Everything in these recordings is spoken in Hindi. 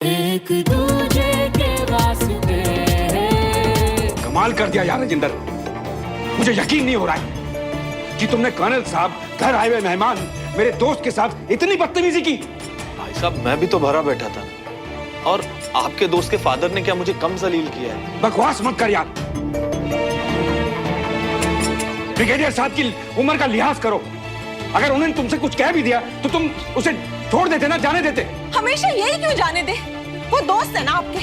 एक दूजे के वास्ते। कमाल कर दिया यार राजेंद्र, मुझे यकीन नहीं हो रहा है कि तुमने कर्नल साहब घर आए हुए मेहमान मेरे दोस्त के साथ इतनी बदतमीजी की। भाई साहब मैं भी तो भरा बैठा था, और आपके दोस्त के फादर ने क्या मुझे कम जलील किया है? बकवास मत कर यार। ब्रिगेडियर साहब की उम्र का लिहाज करो। अगर उन्होंने तुमसे कुछ कह भी दिया तो तुम उसे छोड़ देते ना, जाने देते। हमेशा यही क्यों जाने दे? वो दोस्त है ना आपके,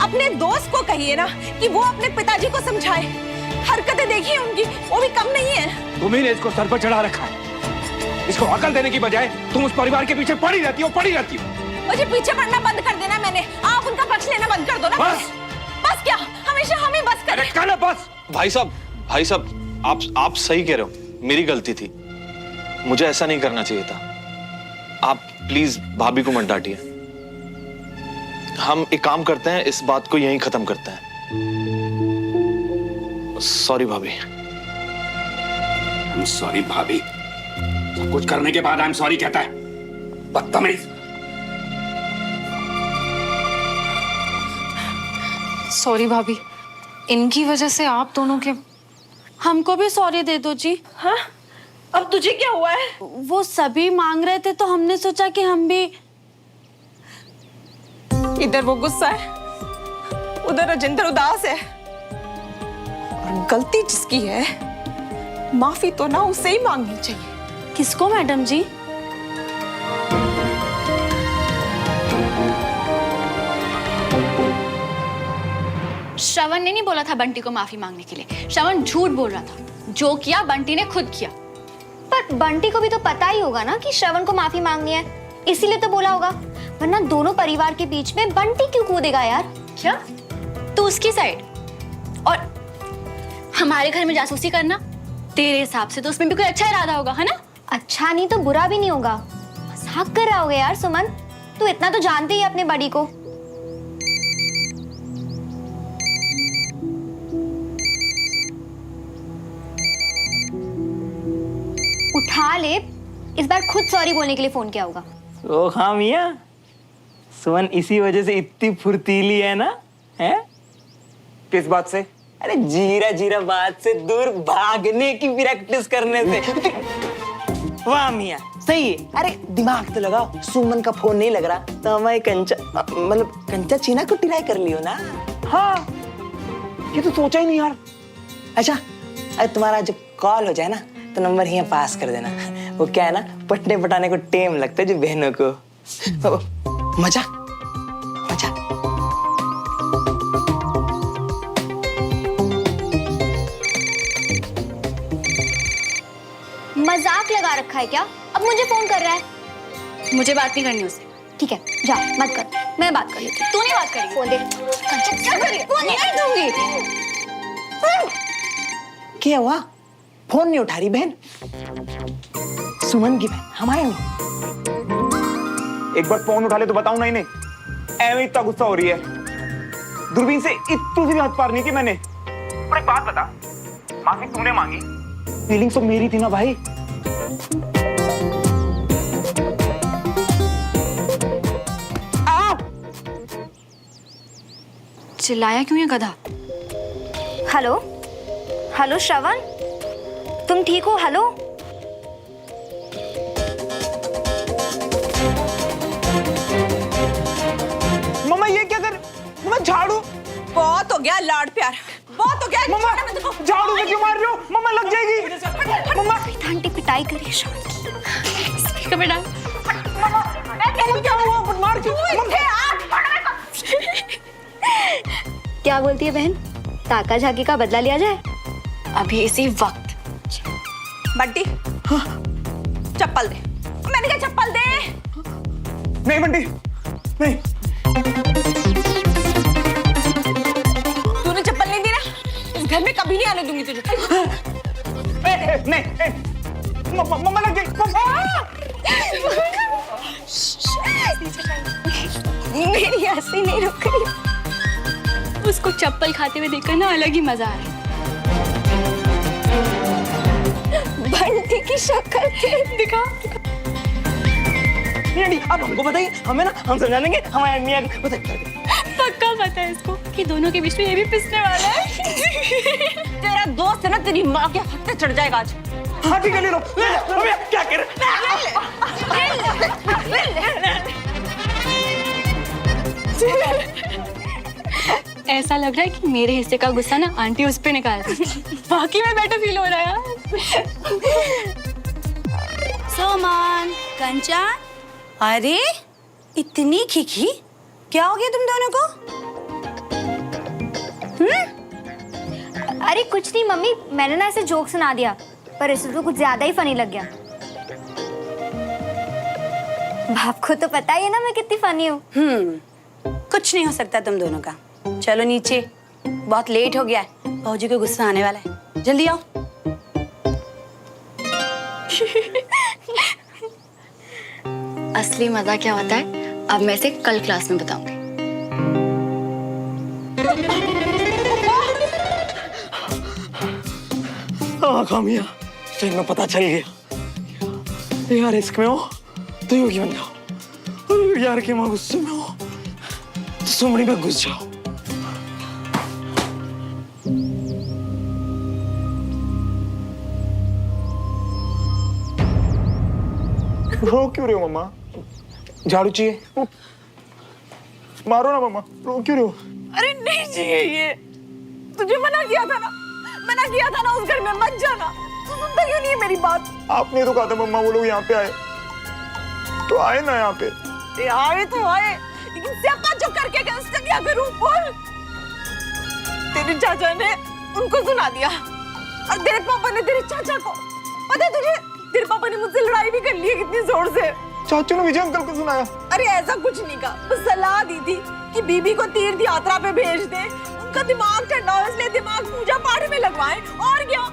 अपने दोस्त को कहिए ना कि वो अपने पिताजी को समझाए। हरकतें देखिए उनकी, वो भी कम नहीं है। तुम्ही ने इसको सर पर चढ़ा रखा है। इसको अकल देने की बजाय तुम उस परिवार के पीछे पड़ी रहती हो। मुझे पीछे पड़ना बंद कर देना मैंने, आप उनका पक्ष लेना बंद कर दो ना। बस बस क्या हमेशा हमें बस कर? अरे कहना बस। भाई साहब आप सही कह रहे हो, मेरी गलती थी, मुझे ऐसा नहीं करना चाहिए था। आप प्लीज भाभी को मत डांटिए। हम एक काम करते हैं, इस बात को यहीं खत्म करते हैं। सॉरी भाभी। I'm sorry भाभी। सब कुछ करने के बाद I'm sorry कहता है, बदतमीज। सॉरी भाभी, इनकी वजह से आप दोनों के। हमको भी सॉरी दे दो जी। हाँ? अब तुझे क्या हुआ है? वो सभी मांग रहे थे तो हमने सोचा कि हम भी। इधर वो गुस्सा है, उधर राजेंद्र उदास है, और गलती जिसकी है माफी तो ना उसे ही मांगनी चाहिए। किसको मैडम जी? श्रवण ने नहीं बोला था बंटी को माफी मांगने के लिए। श्रवण झूठ बोल रहा था, जो किया बंटी ने खुद किया। पर बंटी को भी तो पता ही होगा ना कि श्रवण को माफी मांगनी है, इसीलिए तो बोला होगा, वरना दोनों परिवार के बीच में बंटी क्यों कूदेगा यार? क्या तू उसकी साइड और हमारे घर में जासूसी करना? तेरे हिसाब से तो उसमें भी कोई अच्छा इरादा होगा, है ना? अच्छा नहीं तो बुरा भी नहीं होगा। मजाक कर रहा होगा यार सुमन, तू इतना तो जानते ही है अपने बड़ी को। उठा ले, इस बार खुद सॉरी बोलने के लिए फोन किया होगा। ओ हाँ मियां, सुमन इसी वजह से इतनी फुर्तीली है ना? है? किस बात से? अरे जीरा जीरा बात से दूर भागने की प्रैक्टिस करने से। वाह मियां, सही है। अरे दिमाग तो लगाओ, सुमन का फोन नहीं लग रहा तो हमारे कंचा चीना को ट्राई कर लियो ना। हाँ, ये तो सोचा ही नहीं यार। अच्छा, अरे तुम्हारा जब कॉल हो जाए ना तो नंबर यहाँ पास कर देना। वो क्या है ना, पटने पटाने को टेम लगता है जो बहनों को। मजा मजा। मजाक लगा रखा है क्या? अब मुझे फोन कर रहा है। मुझे बात नहीं करनी उससे। ठीक है जा, मत कर, मैं बात कर लेती हूँ। तू नहीं बात करेगी। फोन दे। क्या करेगी? फोन नहीं दूंगी। क्या हुआ? फोन नहीं उठा रही बहन? सुमन की बहन, हमारे नहीं। एक बार फोन उठा ले तो बताऊं ना इन्हें। ऐਵੇਂ इतना गुस्सा हो रही है, दूरबीन से इतनी भी हद पार नहीं की मैंने। और एक बात बता, माफी तूने मांगी, फीलिंग्स तो मेरी थी ना भाई। चिल्लाया क्यों ये गधा? हेलो हेलो श्रवण, तुम ठीक हो? हेलो मम्मा ये क्या कर? मम्मा झाड़ू। बहुत हो गया लाड प्यार, बहुत हो गया। मम्मा झाड़ू से क्यों मार रही हो? मम्मा लग जाएगी। मम्मा आंटी पिटाई करी श्रवण की। बेटा क्या हुआ? मार क्यों? क्या बोलती है बहन? ताका झाकी का बदला लिया जाए अभी इसी वक्त। बंटी चप्पल दे, मैंने कहा चप्पल दे। नहीं बंटी नहीं। तूने चप्पल नहीं दी ना, इस घर में कभी नहीं आने दूंगी तुझे। नहीं मम्मा लग गई। मेरी हंसी नहीं रुक रही। उसको चप्पल खाते हुए देखकर ना अलग ही मजा आ रहा है। बंटी की शक्ल थी। दिखा नहीं आंटी आप हमको बताइए, हमें ना हम समझा देंगे हमारे मियाँ को बताइए। पक्का पता है इसको कि दोनों के बीच में ये भी पिसने वाला है। तेरा दोस्त है ना, तेरी माँ के हक पे चढ़ जाएगा आज। हाँ ठीक है, ले लो अबे, क्या कर ऐसा लग रहा है कि मेरे हिस्से का गुस्सा ना आंटी उस पे निकाल दी। बाकी में बेटर फील हो रहा है यार। सोमन, कंचन, अरे इतनी खिखी, क्या हो गया तुम दोनों को? अरे कुछ नहीं मम्मी, मैंने ना ऐसे जोक सुना दिया, पर इसे तो कुछ ज्यादा ही फनी लग गया। बाप को तो पता ही है ना मैं कितनी फनी हूँ। कुछ नहीं हो सकता तुम दोनों का। चलो नीचे, बहुत लेट हो गया है, भाऊजी को गुस्सा आने वाला है, जल्दी आओ। असली मजा क्या होता है अब मैं इसे कल क्लास में बताऊंगी। हाँ कामिया, फिर मैं पता चल गया यार, इसक में हो तो योगी बन जाओ, और यार के माँ गुस्से में हो तो सुमड़ी में घुस जाओ। रो क्यों रहे हो मम्मा? झाड़ू चाहिए? मारो ना मम्मा, रो क्यों रहे हो? अरे नहीं चाहिए ये, तुझे मना किया था ना, मना किया था ना उस घर में मत जाना। तू सुनता क्यों नहीं है मेरी बात? आपने तो कहा था मम्मा वो लोग यहाँ पे आए, तो आए ना यहाँ पे। आए तो आए, लेकिन सियापा जो करके गए उसका क्या करूं बोल? तेरे चाचा ने उनको सुना दिया और तेरे पापा ने तेरे चाचा को। पता है तुझे, तेरे पापा ने मुझसे लड़ाई भी कर ली है कितनी जोर से। चाचू ने विजय अंकल को सुनाया? अरे ऐसा कुछ नहीं कहा, बस सलाह दी थी कि बीबी को तीर्थ यात्रा पे भेज दे, उनका दिमाग ठंडा हो इसलिए दिमाग पूजा पाठ में लगवाएं। और क्या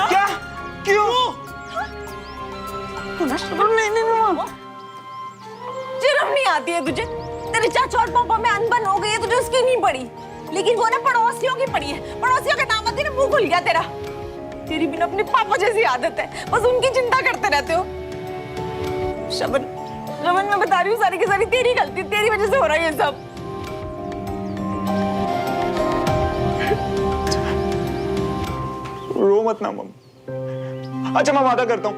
क्या? क्यों? तू ना शर्म नहीं आती है तुझे? तेरे चाचा और पापा में अनबन हो गई है, तुझे उसकी नहीं पड़ी, लेकिन वो ना पड़ोसियों की पड़ी है। पड़ोसियों के नाम आते मुंह खुल गया तेरा। तेरी भी ना अपने पापा जैसी आदत है, बस उनकी चिंता करते रहते हो। शबन, मैं बता रही हूँ सारी की सारी तेरी गलती, तेरी वजह से हो रहा है ये सब। रो मत ना मम्मा। अच्छा मैं वादा करता हूँ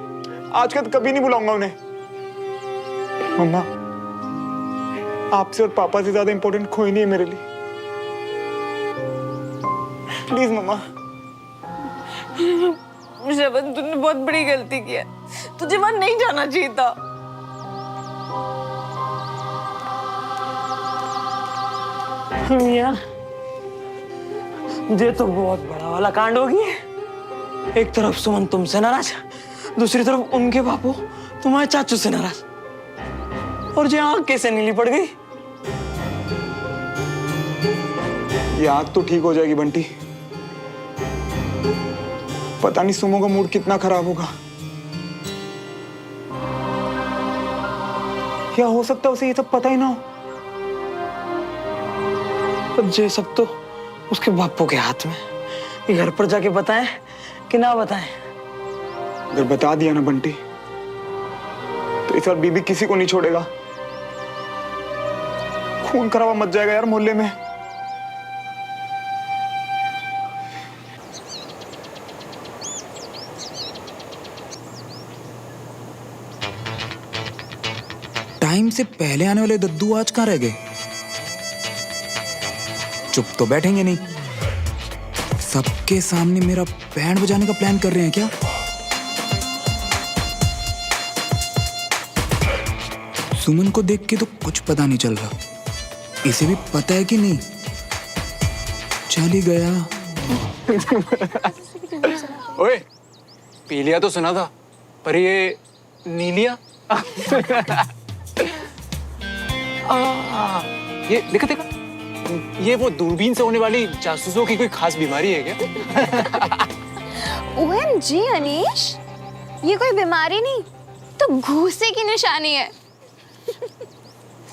आज के बाद कभी नहीं बुलाऊंगा उन्हें। मम्मा, आपसे और पापा से ज्यादा इंपॉर्टेंट कोई नहीं है मेरे लिए। प्लीज मम्मा। शबन, तूने बहुत बड़ी गलती की है, तुझे वहां नहीं जाना चाहिए था। मियाँ, ये तो बहुत बड़ा वाला कांड हो गया। एक तरफ सुमन तुमसे नाराज, दूसरी तरफ उनके बापू तुम्हारे चाचू से नाराज, और ये आग कैसे नीली पड़ गई? ये आग तो ठीक हो जाएगी बंटी, पता नहीं सुमो का मूड कितना खराब होगा। क्या हो सकता है उसे ये सब पता ही ना हो। पर ये सब तो उसके बापू के हाथ में, ये घर पर जाके बताएं कि ना बताएं। अगर बता दिया ना बंटी, तो इस बार बीबी किसी को नहीं छोड़ेगा। खून खराबा मच जाएगा यार मोहल्ले में। टाइम से पहले आने वाले दद्दू आज कहाँ रह गए? चुप तो बैठेंगे नहीं, सबके सामने मेरा बैंड बजाने का प्लान कर रहे हैं क्या? सुमन को देख के तो कुछ पता नहीं चल रहा, इसे भी पता है कि नहीं? चल ही गया। ओए, पी लिया तो सुना था, पर ये नी लिया? ये देखा, ये वो दूरबीन से होने वाली जासूसों की कोई खास बीमारी है क्या? OMG अनीश, ये कोई बीमारी नहीं तो घूसे की निशानी है।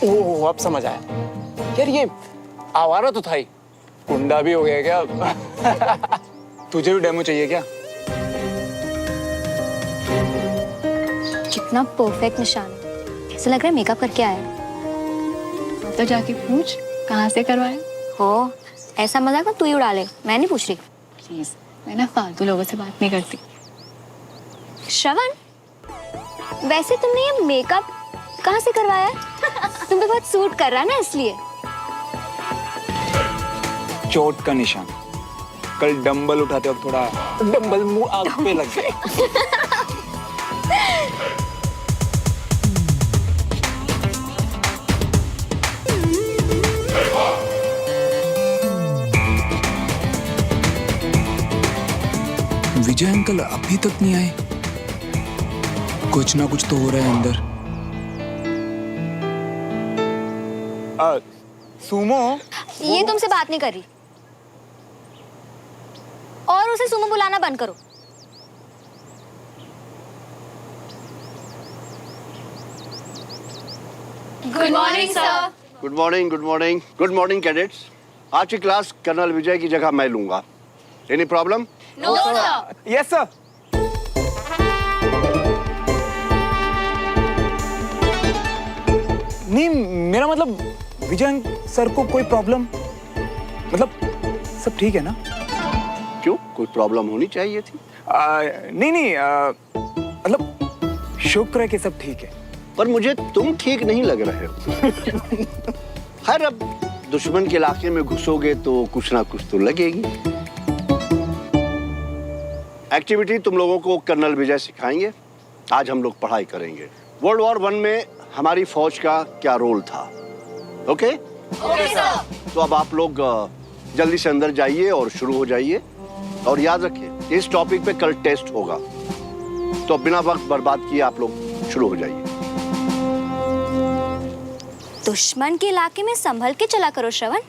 ओह, अब समझ आया। यार ये आवारा तो था ही, गुंडा भी हो गया क्या? तुझे भी डेमो चाहिए क्या? कितना परफेक्ट निशान है, ऐसा लग रहा है मेकअप करके आया। तो जाके पूछ कहाँ से करवाया। हो, ऐसा मजाक ना तू ही उड़ा ले, मैं नहीं पूछ रही। प्लीज, मैं ना फालतू लोगों से बात नहीं करती। श्रवण, वैसे तुमने ये मेकअप कहाँ से करवाया? तुम पे बहुत सूट कर रहा है ना, इसलिए। चोट का निशान। कल डंबल उठाते वक्त थोड़ा डंबल मुंह आग पे लग गया। विजय अंकल अभी तक नहीं आए। कुछ ना कुछ तो हो रहा है अंदर। सुमो, ये तुमसे बात नहीं कर रही, और उसे सुमो बुलाना बंद करो। Good morning sir. Good morning, good morning, good morning cadets. आज की क्लास कर्नल विजय की जगह मैं लूंगा। Any problem? No sir. Yes sir. नहीं, मेरा मतलब विजय सर को कोई प्रॉब्लम, मतलब सब ठीक है ना? क्यों, कोई प्रॉब्लम होनी चाहिए थी? नहीं, मतलब शुक्र है कि सब ठीक है। पर मुझे तुम ठीक नहीं लग रहे हो। खैर, अब दुश्मन के इलाके में घुसोगे तो कुछ ना कुछ तो लगेगी। एक्टिविटी तुम लोगों को कर्नल विजय सिखाएंगे। आज हम लोग पढ़ाई करेंगे वर्ल्ड वॉर 1 में हमारी फौज का क्या रोल था। ओके? Okay sir. तो अब आप लोग जल्दी से अंदर जाइए और शुरू हो जाइए। और याद रखिए, इस टॉपिक पे कल टेस्ट होगा, तो बिना वक्त बर्बाद किए आप लोग शुरू हो जाइए। दुश्मन के इलाके में संभल के चला करो श्रवण।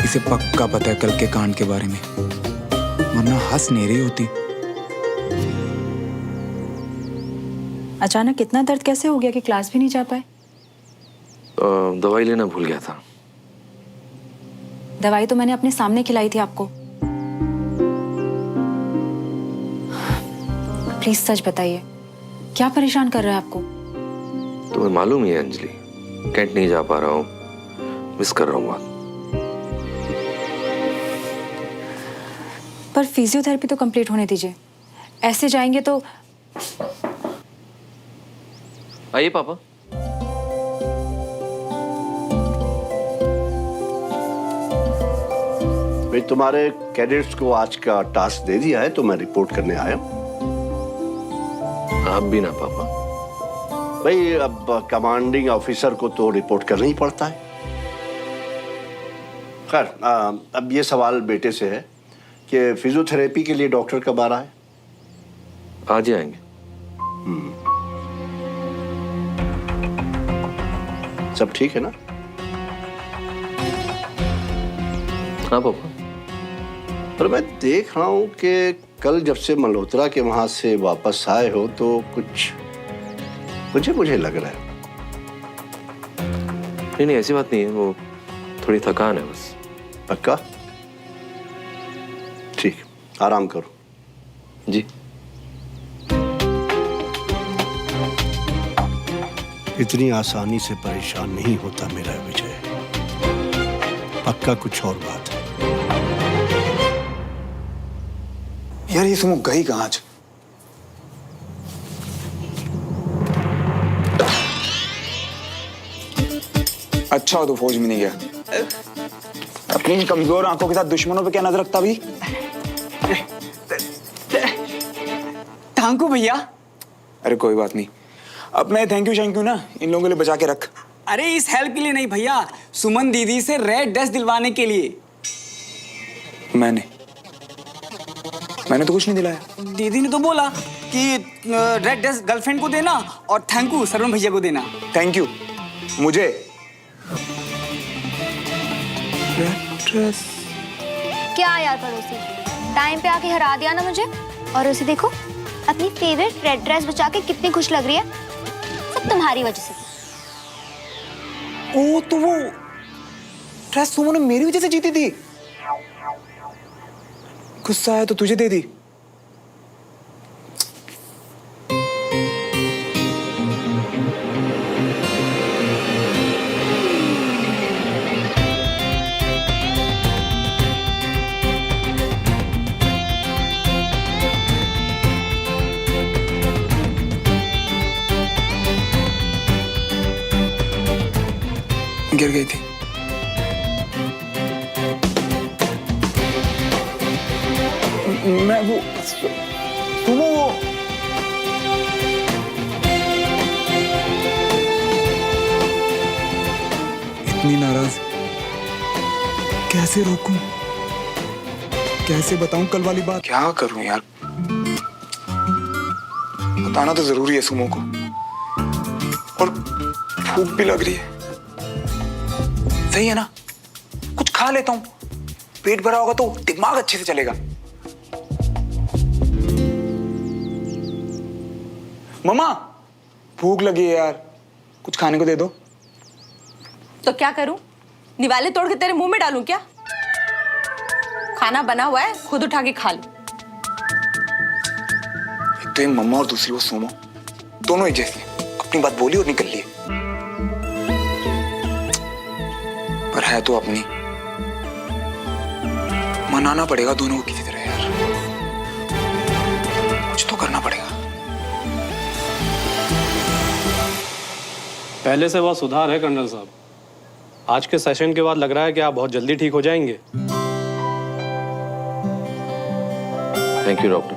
इसे पक्का पता है कल के कांड के बारे में, वरना हंस नहीं रही होती। अचानक इतना दर्द कैसे हो गया कि क्लास भी नहीं जा पाए? दवाई लेना भूल गया था। दवाई तो मैंने अपने सामने खिलाई थी आपको। प्लीज सच बताइए, क्या परेशान कर रहा है आपको? तुम्हें मालूम ही है अंजलि, कैंट नहीं जा पा रहा हूँ, मिस कर रहा हूँ बहुत। पर फिजियोथेरेपी तो कंप्लीट होने दीजिए, ऐसे जाएंगे तो। आइए पापा। भाई, तुम्हारे कैडेट्स को आज का टास्क दे दिया है तो मैं रिपोर्ट करने आया हूं। आप भी ना पापा। भाई, अब कमांडिंग ऑफिसर को तो रिपोर्ट करना ही पड़ता है। खैर, अब ये सवाल बेटे से है कि फिजियोथेरेपी के लिए डॉक्टर कब आ रहा है? आज ही आएंगे। सब ठीक है ना? हाँ पापा। पर मैं देख रहा हूं कि कल जब से मल्होत्रा के वहां से वापस आए हो तो कुछ मुझे लग रहा है। नहीं, ऐसी बात नहीं है, वो थोड़ी थकान है बस। पक्का? ठीक, आराम करो। जी। इतनी आसानी से परेशान नहीं होता मेरा विजय। पक्का कुछ और बात है। यार, ये सुमो गई कहाँ आज? अच्छा हो तो फौज में नहीं गया। अपनी कमजोर आंखों के साथ दुश्मनों पे क्या नजर रखता भी? थैंक यू भैया। अरे कोई बात नहीं, अब मैं थैंक यू ना इन लोगों के लिए बचा के रख। अरे इस हेल्प के लिए नहीं भैया, सुमन दीदी से रेड ड्रेस दिलवाने के लिए। मैंने तो कुछ नहीं दिलाया। दीदी ने तो बोला कि रेड ड्रेस गर्लफ्रेंड को देना और थैंक यू सरवण भैया को देना। थैंक यू मुझे रेड ड्रेस। क्या यार पड़ोसी, टाइम पे आके हरा दिया ना मुझे। और उसे देखो, अपनी फेवरेट रेड ड्रेस बचा के कितनी खुश लग रही है। सब तुम्हारी वजह से। ओ, तो वो ड्रेस सुमन ने मेरी वजह से जीती थी। गुस्सा आया तो तुझे दे दी। गिर गई थी। मैं वो सुनो वो इतनी नाराज, कैसे रोकूं, कैसे बताऊं कल वाली बात? क्या करूं यार, बताना तो जरूरी है सुमो को, और भूख भी लग रही है। सही है ना, कुछ खा लेता हूं, पेट भरा होगा तो दिमाग अच्छे से चलेगा। मम्मा भूख लगी है यार, कुछ खाने को दे दो। तो क्या करूं? निवाले तोड़ के तेरे मुंह में डालूं क्या? खाना बना हुआ है, खुद उठा के खा लो। एक तो ये मम्मा और दूसरी वो सोमो, दोनों एक जैसी, अपनी बात बोली और निकल लिए। पर है तो अपनी, मनाना पड़ेगा दोनों को किसी तरह यार, कुछ तो करना पड़ेगा। पहले से बहुत सुधार है कर्नल साहब। आज के सेशन के बाद लग रहा है कि आप बहुत जल्दी ठीक हो जाएंगे। थैंक यू डॉक्टर,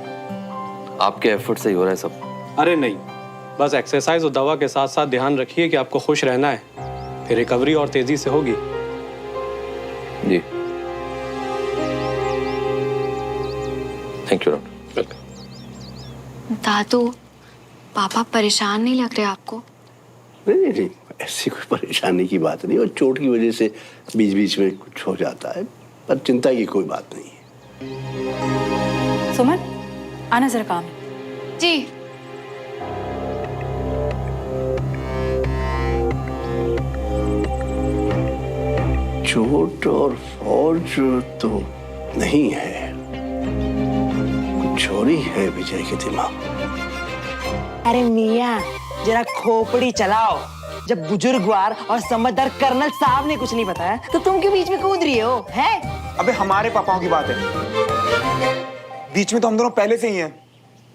आपके एफर्ट से ही हो रहा है सब। अरे नहीं, बस एक्सरसाइज और दवा के साथ साथ ध्यान रखिए कि आपको खुश रहना है, फिर रिकवरी और तेजी से होगी। जी थैंक यू डॉक्टर। वेलकम। दादू, पापा परेशान नहीं लग रहे आपको? नहीं नहीं, ऐसी कोई परेशानी की बात नहीं, और चोट की वजह से बीच बीच में कुछ हो जाता है, पर चिंता की कोई बात नहीं है। सुमन, आना जरा काम है। जी। चोट और फौज तो नहीं है, कुछ और ही है विजय के दिमाग। अरे मियाँ जरा खोपड़ी चलाओ, जब बुजुर्गवार और समझदार कर्नल साहब ने कुछ नहीं बताया तो तुम क्यों बीच में कूद रही हो? है अबे हमारे पापाओं की बात है, बीच में तो हम दोनों पहले से ही हैं।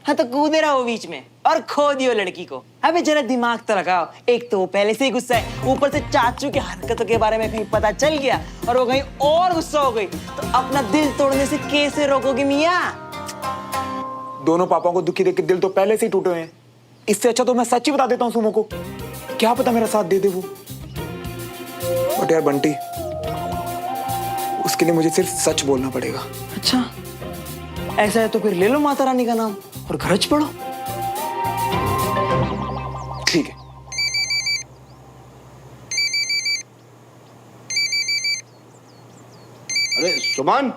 हाँ तो कूदे रहो बीच में और खो दियो लड़की को। अबे जरा दिमाग तो लगाओ, एक तो वो पहले से ही गुस्सा है, ऊपर से चाचू की हरकतों के बारे में कहीं पता चल गया और वो कहीं और गुस्सा हो गई तो अपना दिल तोड़ने से कैसे रोकोगे मियाँ? दोनों पापाओं को दुखी देख के दिल तो पहले से ही टूटे हुए हैं, इससे अच्छा तो मैं सच ही बता देता हूँ सुमो को, क्या पता मेरा साथ दे दे वो। बट यार बंटी, उसके लिए मुझे सिर्फ सच बोलना पड़ेगा। अच्छा ऐसा है तो फिर ले लो माता रानी का नाम और गरज पड़ो। ठीक है। अरे सुमन,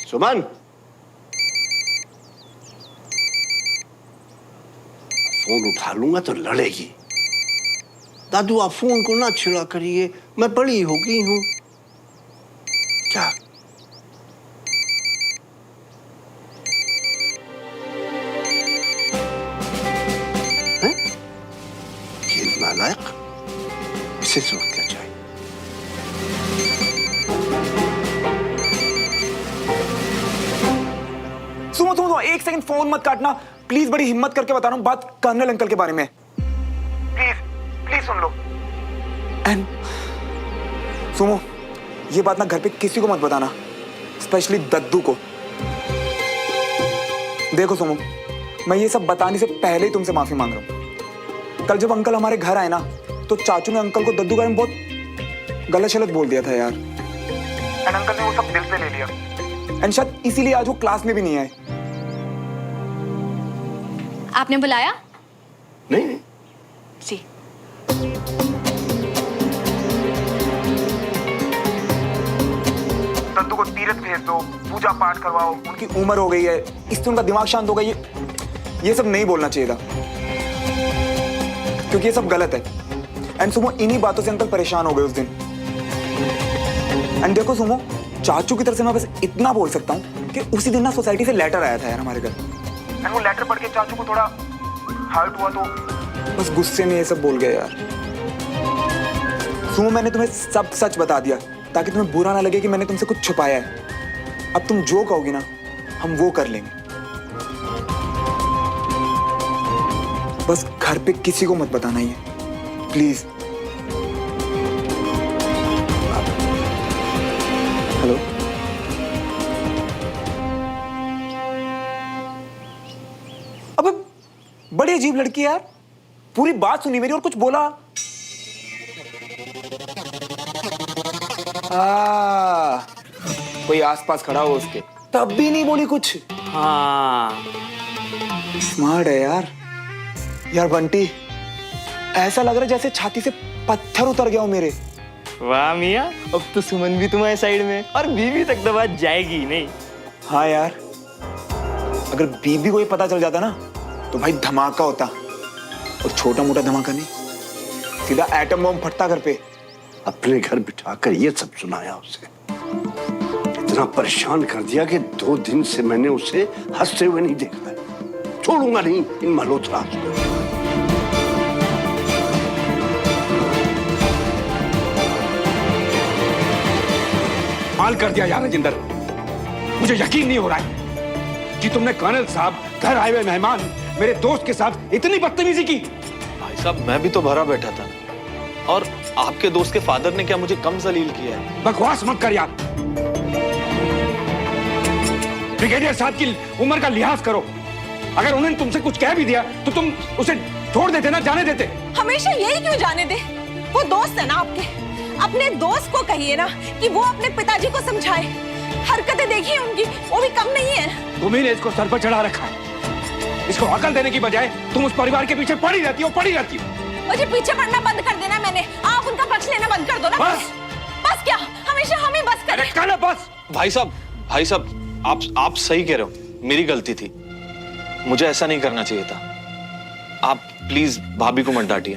सुमन, फोन उठा लूंगा तो लड़ेगी। दादू आप फोन को ना छिड़ा करिए, मैं बड़ी हो गई हूं। क्या है? ये नालायक, इसे इस वक्त क्या चाहिए? सुनो सुनो, एक सेकंड फोन मत काटना प्लीज, बड़ी हिम्मत करके बता रहा हूँ बात कर्नल अंकल के बारे में। Please please soon low. And सुनो, ये बात ना घर पे किसी को मत बताना, स्पेशली दद्दू को। देखो सुनो, मैं ये सब बताने से पहले ही तुमसे माफी मांग रहा हूँ। कल जब अंकल हमारे घर आए ना, तो चाचू ने अंकल को दद्दू के बारे में बहुत गलत शलत बोल दिया था यार, एंड अंकल ने वो सब दिल पे ले लिया, एंड शायद इसीलिए आज वो क्लास में भी नहीं आए। आपने बुलाया? नहीं नहीं जी। दद्दू को तीरथ भेज दो, पूजा पाठ करवाओ, उनकी उम्र हो गई है, इससे उनका दिमाग शांत होगा। ये सब नहीं बोलना चाहिए था, क्योंकि ये सब गलत है। एंड सुमो, इन्हीं बातों से अंकल परेशान हो गए उस दिन। एंड देखो सुमो, चाचू की तरफ से मैं बस इतना बोल सकता हूँ कि उसी दिन ना सोसाइटी से लेटर आया था यार हमारे घर, एंड वो लेटर पढ़ के चाचू को थोड़ा हर्ट हुआ तो बस गुस्से में ये सब बोल गया यार। सुमो, मैंने तुम्हें सब सच बता दिया ताकि तुम्हें बुरा ना लगे कि मैंने तुमसे कुछ छुपाया है। अब तुम जो कहोगी ना हम वो कर लेंगे। बस घर पे किसी को मत बताना ये, प्लीज। हेलो, अबे बड़ी अजीब लड़की है यार, पूरी बात सुनी मेरी और कुछ बोला। कोई आसपास खड़ा हो उसके, तब भी नहीं बोली कुछ। हाँ स्मार्ट है यार। यार बंटी, ऐसा लग रहा है जैसे छाती से पत्थर उतर गया हो मेरे। वाह मियाँ, अब तो सुमन भी तुम्हारे साइड में और बीवी तक तो बात जाएगी ही नहीं। हाँ यार, अगर बीबी को ये पता चल जाता ना तो भाई धमाका होता, और छोटा मोटा धमाका नहीं, सीधा एटम बम फटता घर पे। अपने घर बिठाकर ये सब सुनाया उसे, इतना परेशान कर दिया कि 2 दिन से मैंने उसे हंसते हुए नहीं देखा है। छोड़ूंगा नहीं इन मल्होत्रा को। कमाल कर दिया यार राजेंद्र, मुझे यकीन नहीं हो रहा है कि तुमने कर्नल साहब घर आए हुए मेहमान मेरे दोस्त के साथ इतनी बदतमीजी की। भाई साहब, मैं भी तो भरा बैठा था, और आपके दोस्त के फादर ने क्या मुझे कम जलील किया है? बकवास मत कर यार। ब्रिगेडियर साहब की उम्र का लिहाज करो। अगर उन्होंने तुमसे कुछ कह भी दिया तो तुम उसे छोड़ देते ना, जाने देते। हमेशा यही क्यों जाने दे? वो दोस्त है ना आपके, अपने दोस्त को कहिए ना कि वो अपने पिताजी को समझाए। हरकतें देखिए उनकी, वो भी कम नहीं है। तुम्ही ने इसको सर पर चढ़ा रखा है। इसको अकल देने की बजाय तुम उस परिवार के पीछे पड़ी रहती हो। मुझे पीछे पड़ना बंद कर देना मैंने, आप उनका पक्ष लेना बंद कर दो ना। बस बस क्या हमेशा हम ही बस करें? अरे बस। भाई साहब, आप सही कह रहे हो, मेरी गलती थी, मुझे ऐसा नहीं करना चाहिए था। आप प्लीज भाभी को मत डांटिए।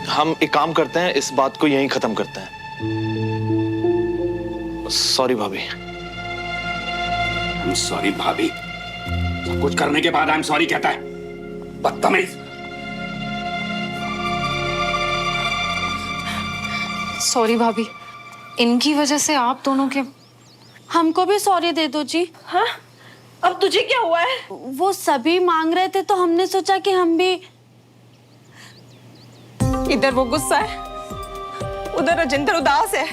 हम एक काम करते हैं, इस बात को यहीं खत्म करते हैं। सॉरी भाभी। I'm sorry भाभी। सब कुछ करने के बाद I'm sorry कहता है, बदतमीज। सॉरी भाभी, इनकी वजह से आप दोनों के। हमको भी सॉरी दे दो जी। हाँ, अब तुझे क्या हुआ है? वो सभी मांग रहे थे तो हमने सोचा कि हम भी। इधर वो गुस्सा है, उधर राजेंद्र उदास है,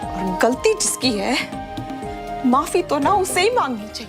और गलती जिसकी है माफी तो ना उसे ही मांगनी चाहिए।